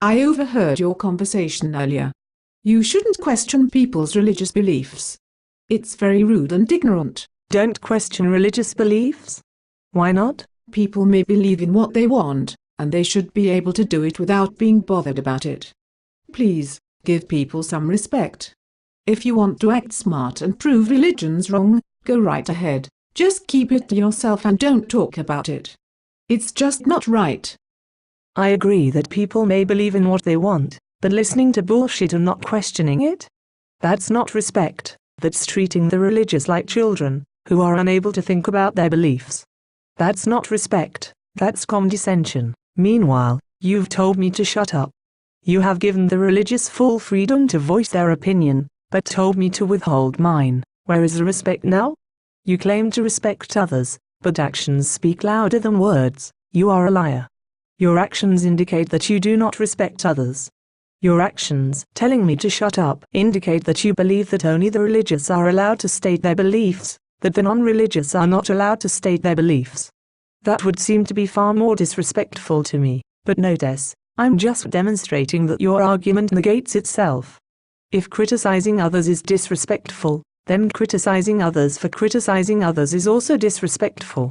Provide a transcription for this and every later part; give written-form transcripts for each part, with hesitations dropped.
I overheard your conversation earlier. You shouldn't question people's religious beliefs. It's very rude and ignorant. Don't question religious beliefs? Why not? People may believe in what they want, and they should be able to do it without being bothered about it. Please, give people some respect. If you want to act smart and prove religion's wrong, go right ahead. Just keep it to yourself and don't talk about it. It's just not right. I agree that people may believe in what they want, but listening to bullshit and not questioning it? That's not respect. That's treating the religious like children, who are unable to think about their beliefs. That's not respect, that's condescension. Meanwhile, you've told me to shut up. You have given the religious full freedom to voice their opinion, but told me to withhold mine. Where is the respect now? You claim to respect others, but actions speak louder than words. You are a liar. Your actions indicate that you do not respect others. Your actions, telling me to shut up, indicate that you believe that only the religious are allowed to state their beliefs, that the non-religious are not allowed to state their beliefs. That would seem to be far more disrespectful to me, but notice, I'm just demonstrating that your argument negates itself. If criticizing others is disrespectful, then criticizing others for criticizing others is also disrespectful.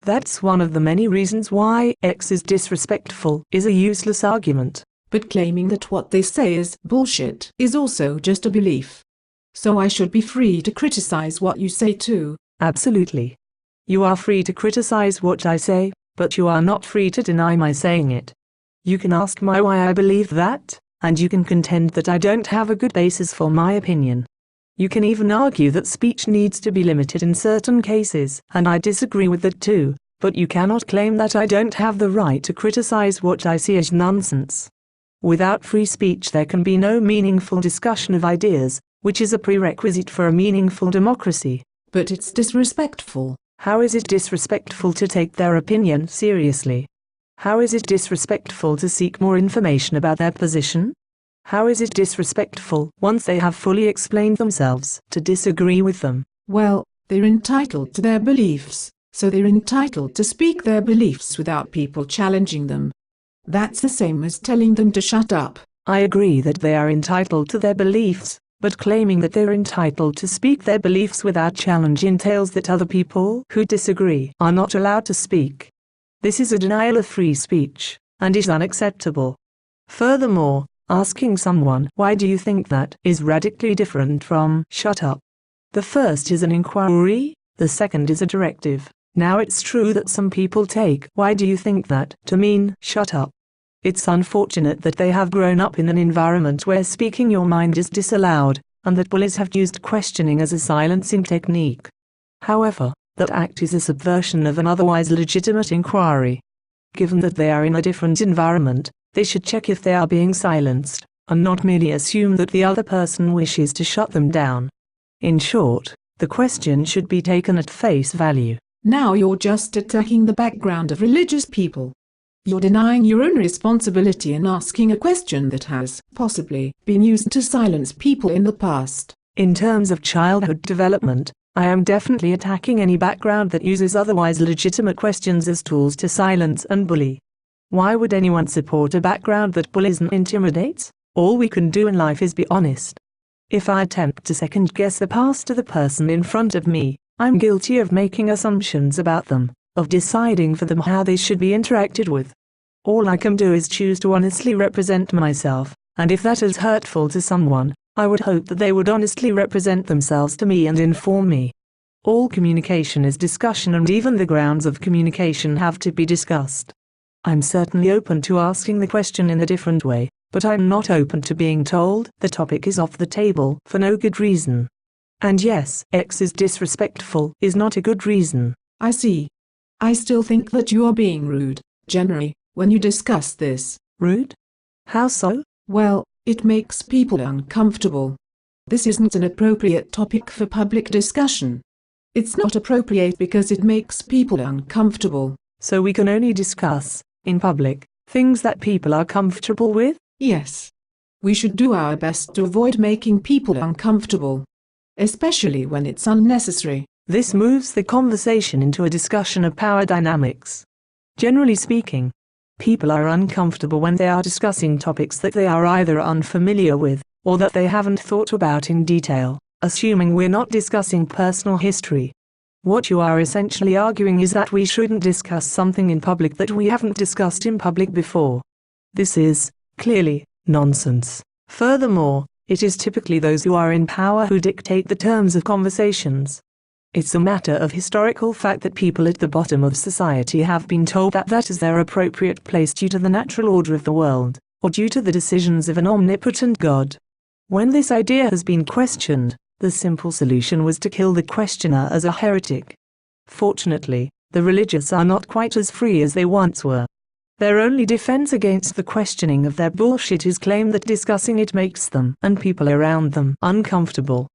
That's one of the many reasons why X is disrespectful is a useless argument. But claiming that what they say is bullshit is also just a belief. So I should be free to criticize what you say too. Absolutely. You are free to criticize what I say, but you are not free to deny my saying it. You can ask me why I believe that, and you can contend that I don't have a good basis for my opinion. You can even argue that speech needs to be limited in certain cases, and I disagree with that too, but you cannot claim that I don't have the right to criticize what I see as nonsense. Without free speech there can be no meaningful discussion of ideas, which is a prerequisite for a meaningful democracy. But it's disrespectful. How is it disrespectful to take their opinion seriously? How is it disrespectful to seek more information about their position? How is it disrespectful, once they have fully explained themselves, to disagree with them? Well, they're entitled to their beliefs, so they're entitled to speak their beliefs without people challenging them. That's the same as telling them to shut up. I agree that they are entitled to their beliefs, but claiming that they're entitled to speak their beliefs without challenge entails that other people who disagree are not allowed to speak. This is a denial of free speech, and is unacceptable. Furthermore, asking someone, "Why do you think that?" is radically different from "shut up." The first is an inquiry, the second is a directive. Now it's true that some people take "Why do you think that?" to mean "shut up." It's unfortunate that they have grown up in an environment where speaking your mind is disallowed, and that bullies have used questioning as a silencing technique. However, that act is a subversion of an otherwise legitimate inquiry. Given that they are in a different environment, they should check if they are being silenced, and not merely assume that the other person wishes to shut them down. In short, the question should be taken at face value. Now you're just attacking the background of religious people. You're denying your own responsibility in asking a question that has possibly been used to silence people in the past. In terms of childhood development, I am definitely attacking any background that uses otherwise legitimate questions as tools to silence and bully. Why would anyone support a background that bullies and intimidates? All we can do in life is be honest. If I attempt to second-guess the past of the person in front of me, I'm guilty of making assumptions about them, of deciding for them how they should be interacted with. All I can do is choose to honestly represent myself, and if that is hurtful to someone, I would hope that they would honestly represent themselves to me and inform me. All communication is discussion, and even the grounds of communication have to be discussed. I'm certainly open to asking the question in a different way, but I'm not open to being told the topic is off the table for no good reason. And yes, X is disrespectful is not a good reason. I see. I still think that you are being rude, generally, when you discuss this. Rude? How so? Well, it makes people uncomfortable. This isn't an appropriate topic for public discussion. It's not appropriate because it makes people uncomfortable. So we can only discuss, in public, things that people are comfortable with? Yes. We should do our best to avoid making people uncomfortable, especially when it's unnecessary. This moves the conversation into a discussion of power dynamics. Generally speaking, People are uncomfortable when they are discussing topics that they are either unfamiliar with, or that they haven't thought about in detail, assuming we're not discussing personal history. What you are essentially arguing is that we shouldn't discuss something in public that we haven't discussed in public before. This is, clearly, nonsense. Furthermore, it is typically those who are in power who dictate the terms of conversations. It's a matter of historical fact that people at the bottom of society have been told that that is their appropriate place due to the natural order of the world, or due to the decisions of an omnipotent God. When this idea has been questioned, the simple solution was to kill the questioner as a heretic. Fortunately, the religious are not quite as free as they once were. Their only defense against the questioning of their bullshit is claim that discussing it makes them and people around them uncomfortable.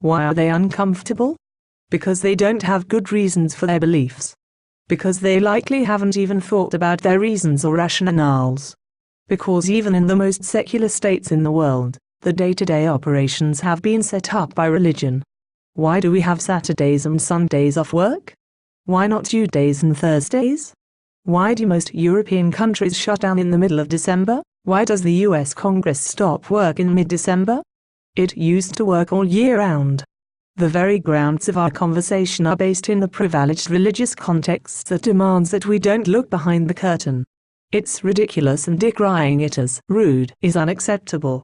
Why are they uncomfortable? Because they don't have good reasons for their beliefs. Because they likely haven't even thought about their reasons or rationales. Because even in the most secular states in the world, the day-to-day operations have been set up by religion. Why do we have Saturdays and Sundays off work? Why not Tuesdays and Thursdays? Why do most European countries shut down in the middle of December? Why does the US Congress stop work in mid-December? It used to work all year round. The very grounds of our conversation are based in the privileged religious context that demands that we don't look behind the curtain. It's ridiculous, and decrying it as rude is unacceptable.